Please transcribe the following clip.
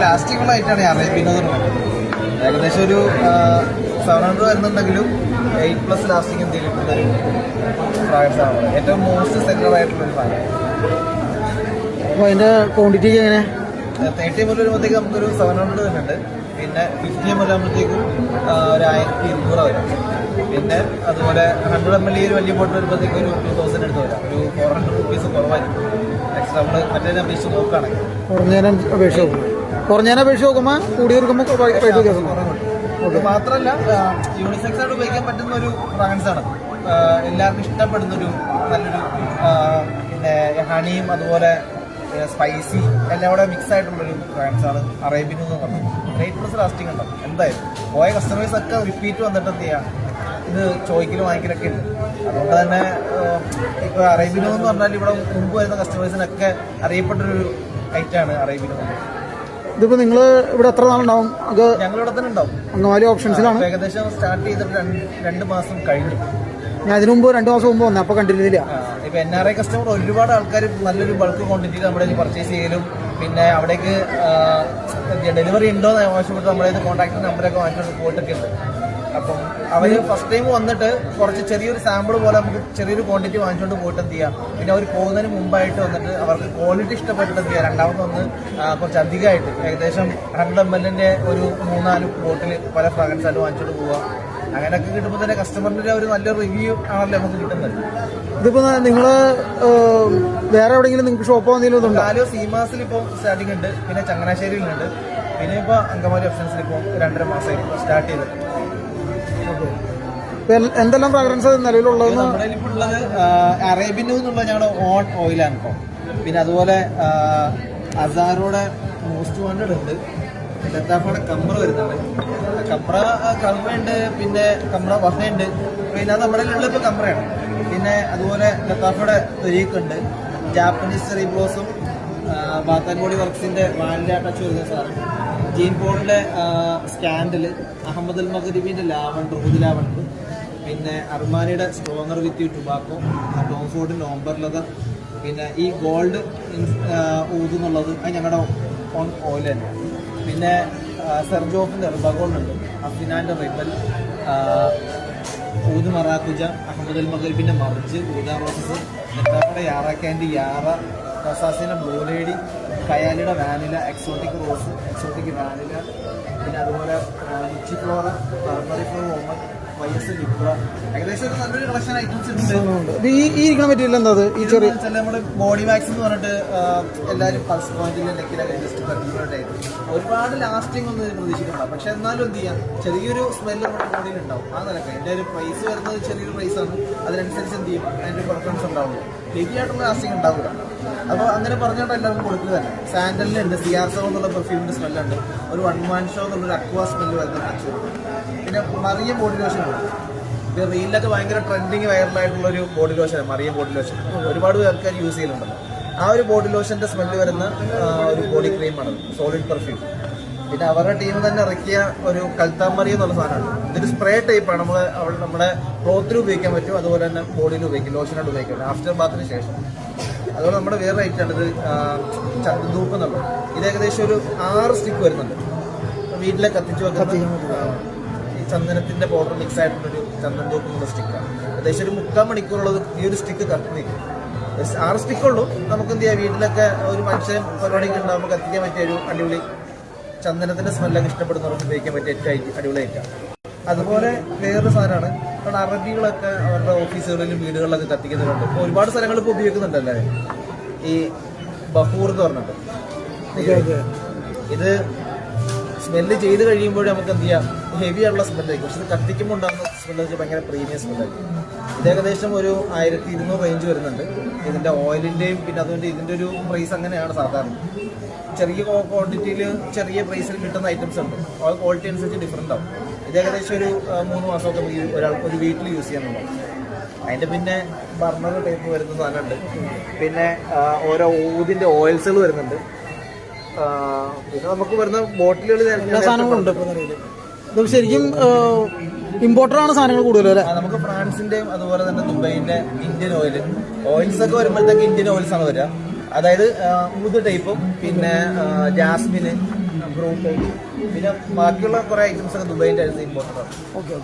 Lasting ഉള്ള ഐറ്റാണ് Arabian. ഏകദേശം ഒരു 700 വരുന്നുണ്ടെങ്കിലും 8+ ലാസ്റ്റിംഗ് എന്തെങ്കിലും കിട്ടുന്നൊരു ഫ്രാഗ്രൻസ് ആണ്. ഏറ്റവും മോസ്റ്റ് സെല്ലർ ആയിട്ടുള്ളൊരു സാധനം. അപ്പോൾ അതിൻ്റെ ക്വാണ്ടിറ്റി എങ്ങനെ? 30 ml വരുമ്പോഴത്തേക്ക് നമുക്കൊരു 700 വരുന്നുണ്ട്. പിന്നെ 50 ml ആകുമ്പോഴത്തേക്കും ഒരു 1200 വരാം. പിന്നെ അതുപോലെ 100 ml ഈ ഒരു വലിയ ബോട്ടിൽ വരുമ്പോഴത്തേക്ക് ഒരു 2000 എടുത്ത് വരാം. ഒരു 400 rupees കുറവായിരിക്കും എക്സ്ട്രാ നമ്മൾ മറ്റേ അപേക്ഷിച്ച് നോക്കുകയാണെങ്കിൽ. കുറഞ്ഞതിനെ അപേക്ഷിച്ച് നോക്കുമ്പോൾ കൂടി കൊടുക്കുമ്പോൾ റേറ്റ് വ്യത്യാസം കുറവുണ്ട്. അത് മാത്രമല്ല യൂണിസെക്സ് ആയിട്ട് ഉപയോഗിക്കാൻ പറ്റുന്ന ഒരു ഫ്രാഗ്രൻസ് ആണ്. എല്ലാവർക്കും ഇഷ്ടപ്പെടുന്നൊരു നല്ലൊരു പിന്നെ ഹണിയും അതുപോലെ സ്പൈസി എല്ലാം കൂടെ മിക്സ് ആയിട്ടുള്ളൊരു ഫ്രാഗ്രൻസ് ആണ് അറേബ്യൻ എന്ന് പറഞ്ഞത്. 8+ ലാസ്റ്റിംഗ് ഉണ്ടാവും എന്തായാലും. പോയ കസ്റ്റമേഴ്സ് ഒക്കെ റിപ്പീറ്റ് വന്നിട്ട് എന്ത് ചെയ്യാം, ഇത് ചോദിക്കലും വാങ്ങിക്കലൊക്കെ ഉണ്ട്. അതുകൊണ്ട് തന്നെ ഇപ്പോൾ അറേബ്യൻ എന്ന് പറഞ്ഞാൽ ഇവിടെ മുമ്പ് വരുന്ന കസ്റ്റമേഴ്സിനൊക്കെ അറിയപ്പെട്ടൊരു ഐറ്റാണ് അറേബ്യൻ. ഇതിപ്പോൾ നിങ്ങൾ ഇവിടെ എത്ര നാളുണ്ടാവും? അത് ഞങ്ങളിവിടെ തന്നെ ഉണ്ടാവും. അങ്കമാലി ഓപ്ഷൻസിലാണ്. ഏകദേശം സ്റ്റാർട്ട് ചെയ്തിട്ട് 2 മാസം കഴിഞ്ഞു. ഞാൻ അതിന് മുമ്പ് 2 മാസം മുമ്പ് വന്നേ, അപ്പോൾ കണ്ടിരുന്നില്ല. ഇപ്പൊ NRI കസ്റ്റമർ ഒരുപാട് ആൾക്കാർ നല്ലൊരു ബൾക്ക് ക്വാണ്ടിറ്റിയിൽ നമ്മുടെ പർച്ചേസ് ചെയ്യലും പിന്നെ അവിടേക്ക് ഡെലിവറി ഉണ്ടോ എന്ന് ആവശ്യപ്പെട്ട് നമ്മുടെ കോൺടാക്ട് നമ്പറൊക്കെ വാങ്ങിച്ചുകൊണ്ട് പോയിട്ടൊക്കെ ഉണ്ട്. അപ്പം അവർ ഫസ്റ്റ് ടൈം വന്നിട്ട് കുറച്ച് ചെറിയൊരു സാമ്പിൾ പോലെ നമുക്ക് ചെറിയൊരു ക്വാണ്ടിറ്റി വാങ്ങിച്ചുകൊണ്ട് പോയിട്ട് എന്ത് ചെയ്യാം. പിന്നെ അവർ പോകുന്നതിന് മുമ്പായിട്ട് വന്നിട്ട് അവർക്ക് ക്വാളിറ്റി ഇഷ്ടപ്പെട്ടിട്ട് എന്ത് ചെയ്യുക, രണ്ടാമത് വന്ന് കുറച്ച് അധികമായിട്ട് ഏകദേശം 100 ml ഒരു 3-4 ബോട്ടിൽ പല ഫ്രാഗ്രൻസ് ആയിട്ട് വാങ്ങിച്ചുകൊണ്ട് പോവുക. അങ്ങനെയൊക്കെ കിട്ടുമ്പോൾ തന്നെ കസ്റ്റമറിന്റെ ഒരു നല്ല റിവ്യൂ ആണല്ലോ നമുക്ക് കിട്ടുന്നത്. ഇതിപ്പോൾ നിങ്ങൾ വേറെ എവിടെയെങ്കിലും നിങ്ങൾക്ക് ഷോപ്പോ എന്തെങ്കിലും കാലോ സീമാസിൽ ഇപ്പോൾ സ്റ്റാർട്ടിംഗ് ഉണ്ട്. പിന്നെ ചങ്ങനാശ്ശേരിയിലുണ്ട്. പിന്നെ ഇപ്പോൾ അങ്കമാലി ഓപ്ഷൻസിൽ ഇപ്പോൾ 2.5 മാസമായി സ്റ്റാർട്ട് ചെയ്തത്. എന്തെല്ലാം ഫ്രാഗ്രൻസ് നിലവിലുള്ളത്? നമ്മുടെ ഇപ്പോൾ ഉള്ളത് അറേബ്യൻ എന്നുള്ള ഞങ്ങളുടെ ഓൺ ഓയിലാണ് ഇപ്പോൾ. പിന്നെ അതുപോലെ അസാറോടെ മോസ്റ്റ് വാണ്ടഡ് ഉണ്ട്. ലത്താഫയുടെ കമ്പ്ര വരുന്നുണ്ട്. കമ്പ്ര കർമ്മയുണ്ട്. പിന്നെ കമ്പ്ര വഫയുണ്ട്. പിന്നെ അത് നമ്മുടെ ഉള്ളത് ഇപ്പോൾ കമ്പ്രയാണ്. പിന്നെ അതുപോലെ ലത്താഫയുടെ തൊരീക്കുണ്ട്. Japanese cherry blossom bath and body വർക്സിന്റെ വാനില ടച്ച് വരുന്ന സാധനം. ജീൻ പോളിന്റെ സ്കാൻഡൽ, അഹമ്മദ് അൽ മഗ്രിബിന്റെ ലാവണ്ടർ, ഉദ് ലാവണ്ടർ, പിന്നെ അർമാനിയുടെ സ്ട്രോങ്ങർ വിത്ത് ടുബാക്കോ, ടോം ഫോർഡിന്റെ ഓംബർ ലെതർ, പിന്നെ ഈ ഗോൾഡ് ഊത് എന്നുള്ളത് അത് ഞങ്ങളുടെ ഓൺ ഓയിൽ തന്നെ. പിന്നെ സെർജോഫിന്റെ എർബഗോൾഡ് ഉണ്ട്. അഫിനാന്റെ റിബൽ, ഊത് മറാക്കുജ, അഹമ്മദ് അൽ മഗ്രിബിന്റെ മർജ്, ഊദാ റോസസ്, നെറ്റാഫയുടെ യാറ ക്യാൻഡി, യാറ റസാസിന്റെ ബ്ലൂ ലേഡി, കയാലിയുടെ vanilla, exotic rose, exotic vanilla, പിന്നെ അതുപോലെ ലിച്ചി ഫ്ലോറ, ടർമറി ഫ്ലോ ഓമൻ, വൈഎസ് ലിബ്ര. ഏകദേശം ഒരു നല്ലൊരു കളക്ഷൻ ഐറ്റംസ് ഉണ്ട്. ഈ ഇരിക്കാൻ പറ്റില്ല എന്താ ഈ ചെറിയ നമ്മുടെ ബോഡി വാക്സ് എന്ന് പറഞ്ഞിട്ട് എല്ലാവരും പൾസ് പോയിന്റിൽ നെക്കിലൊക്കെ ജസ്റ്റ് കട്ടിട്ടായിട്ട് ഒരുപാട് ലാസ്റ്റിംഗ് ഒന്നും പ്രതീക്ഷിക്കണ്ട. പക്ഷെ എന്നാലും എന്ത് ചെയ്യാം, ചെറിയൊരു സ്മെല്ല് നമ്മുടെ ബോഡിയിൽ ഉണ്ടാവും. ആ നിലക്ക് എൻ്റെ ഒരു പ്രൈസ് വരുന്നത് ചെറിയൊരു പ്രൈസാണ്. അതിനനുസരിച്ച് എന്ത് ചെയ്യും, അതിൻ്റെ പ്രിഫറൻസ് ഉണ്ടാവുള്ളൂ. ഹെവി ആയിട്ടുള്ള ലാസ്റ്റിംഗ് ഉണ്ടാവില്ല. അപ്പോൾ അങ്ങനെ പറഞ്ഞുകൊണ്ട് എല്ലാവർക്കും കൊടുക്കുക തന്നെ. സാൻഡലിനുണ്ട്, സിയാർസോ എന്നുള്ള പെർഫ്യൂമിൻ്റെ സ്മെല്ലുണ്ട്. ഒരു 1 man ഷോ എന്നുള്ളൊരു അക്വാ സ്മെല്ല് വരുന്ന ടച്ച്. പിന്നെ മറിയ ബോഡി ലോഷൻ ഉണ്ട്. ഇത് റീലിലൊക്കെ ഭയങ്കര ട്രെൻഡിങ് വൈറലായിട്ടുള്ളൊരു ബോഡി ലോഷനാണ് മറിയ ബോഡി ലോഷൻ. ഒരുപാട് പേർക്ക് യൂസ് ചെയ്യുന്നുണ്ടല്ലോ. ആ ഒരു ബോഡി ലോഷൻ്റെ സ്മെല്ല് വരുന്ന ഒരു ബോഡി ക്രീമാണ് സോളിഡ് പെർഫ്യൂം. പിന്നെ അവരുടെ ടീം തന്നെ ഇറക്കിയ ഒരു കൽത്താമറി എന്നുള്ള സാധനമാണ്. ഇതൊരു സ്പ്രേ ടൈപ്പാണ്. നമ്മുടെ ക്ലോത്തിൽ ഉപയോഗിക്കാൻ പറ്റും, അതുപോലെ തന്നെ ബോഡിയിൽ ഉപയോഗിക്കും, ലോഷനായിട്ട് ഉപയോഗിക്കാൻ പറ്റും ആഫ്റ്റർ ബാത്തിന് ശേഷം. അതുപോലെ നമ്മുടെ വേറെ ഐറ്റാണ് ഇത് ചന്ദനധൂപ്പ് എന്നുള്ളത്. ഇത് ഏകദേശം ഒരു 6 സ്റ്റിക്ക് വരുന്നുണ്ട്. വീട്ടിലെ കത്തിച്ച് വെക്കുന്ന ഈ ചന്ദനത്തിന്റെ പൗഡർ മിക്സ് ആയിട്ടുള്ളൊരു ചന്ദനധൂപ്പ് എന്നുള്ള സ്റ്റിക്കാണ്. ഏകദേശം ഒരു 3/4 മണിക്കൂറുള്ളത് ഈ ഒരു സ്റ്റിക്ക് കത്തി നിൽക്കും. 6 സ്റ്റിക്കുള്ളൂ. നമുക്ക് എന്ത് ചെയ്യാം, വീട്ടിലൊക്കെ ഒരു മനുഷ്യൻ പരിപാടിക്ക് ഉണ്ടാകുമ്പോൾ കത്തിക്കാൻ പറ്റിയ ഒരു അടിപൊളി ചന്ദനത്തിന്റെ സ്മെല്ലൊക്കെ ഇഷ്ടപ്പെടുന്നവർക്ക് ഉപയോഗിക്കാൻ പറ്റിയ ഏറ്റവും അടിപൊളി ഐറ്റം. അതുപോലെ വേറൊരു സാധനമാണ് നമ്മുടെ അറബികളൊക്കെ അവരുടെ ഓഫീസുകളിലും വീടുകളിലൊക്കെ കത്തിക്കുന്നുണ്ട്. ഇപ്പോൾ ഒരുപാട് സ്ഥലങ്ങളിൽ ഇപ്പോൾ ഉപയോഗിക്കുന്നുണ്ടല്ലേ ഈ ബഹൂർ എന്ന് പറഞ്ഞിട്ട്. ഇത് സ്മെല്ല് ചെയ്ത് കഴിയുമ്പോൾ നമുക്ക് എന്ത് ചെയ്യാം, ഹെവി ആയിട്ടുള്ള സ്മെല്ലായിരിക്കും. പക്ഷെ ഇത് കത്തിക്കുമ്പോൾ ഉണ്ടാകുന്ന സ്മെല്ല് വെച്ചാൽ ഭയങ്കര പ്രീമിയം സ്മെല്ലായിരിക്കും. ഇത് ഏകദേശം ഒരു 1200 റേഞ്ച് വരുന്നുണ്ട്. ഇതിൻ്റെ ഓയിലിൻ്റെയും പിന്നെ അതുകൊണ്ട് ഇതിൻ്റെ ഒരു പ്രൈസ് അങ്ങനെയാണ് സാധാരണ. ചെറിയ ക്വാണ്ടിറ്റിയിൽ ചെറിയ പ്രൈസിൽ കിട്ടുന്ന ഐറ്റംസ് ഉണ്ട്. ഓയിൽ ക്വാളിറ്റി അനുസരിച്ച് ഡിഫറൻ്റ് ആവും. ഇത് ഏകദേശം ഒരു 3 മാസമൊക്കെ ഒരാൾക്ക് ഒരു വീട്ടിൽ യൂസ് ചെയ്യാനുണ്ടാവും. അതിൻ്റെ പിന്നെ ബർണർ ടൈപ്പ് വരുന്ന സാധനമുണ്ട്. പിന്നെ ഓരോ ഊതിൻ്റെ ഓയിൽസുകൾ വരുന്നുണ്ട്. പിന്നെ നമുക്ക് വരുന്ന ബോട്ടിലുകൾ എല്ലാ സാധനങ്ങളും ഉണ്ട്. ഇപ്പോൾ ശരിക്കും ഇമ്പോർട്ടൻ്റ് സാധനങ്ങൾ കൂടുതലല്ലേ? നമുക്ക് ഫ്രാൻസിൻ്റെയും അതുപോലെ തന്നെ ദുബൈൻ്റെ ഇന്ത്യൻ ഓയിൽസ് ഒക്കെ വരുമ്പോഴത്തേക്ക് ഇന്ത്യൻ ഓയിൽസ് ആണ് വരിക. അതായത് ഊത് ടൈപ്പും പിന്നെ ജാസ്മിന് ഫ്രൂട്ട് പിന്നെ ബാക്കിയുള്ള കുറേ ഐറ്റംസ് ഒക്കെ ദുബൈൻ്റെ അടുത്ത് ഇമ്പോർട്ടൻ്റ് ആണ്. ഓക്കെ.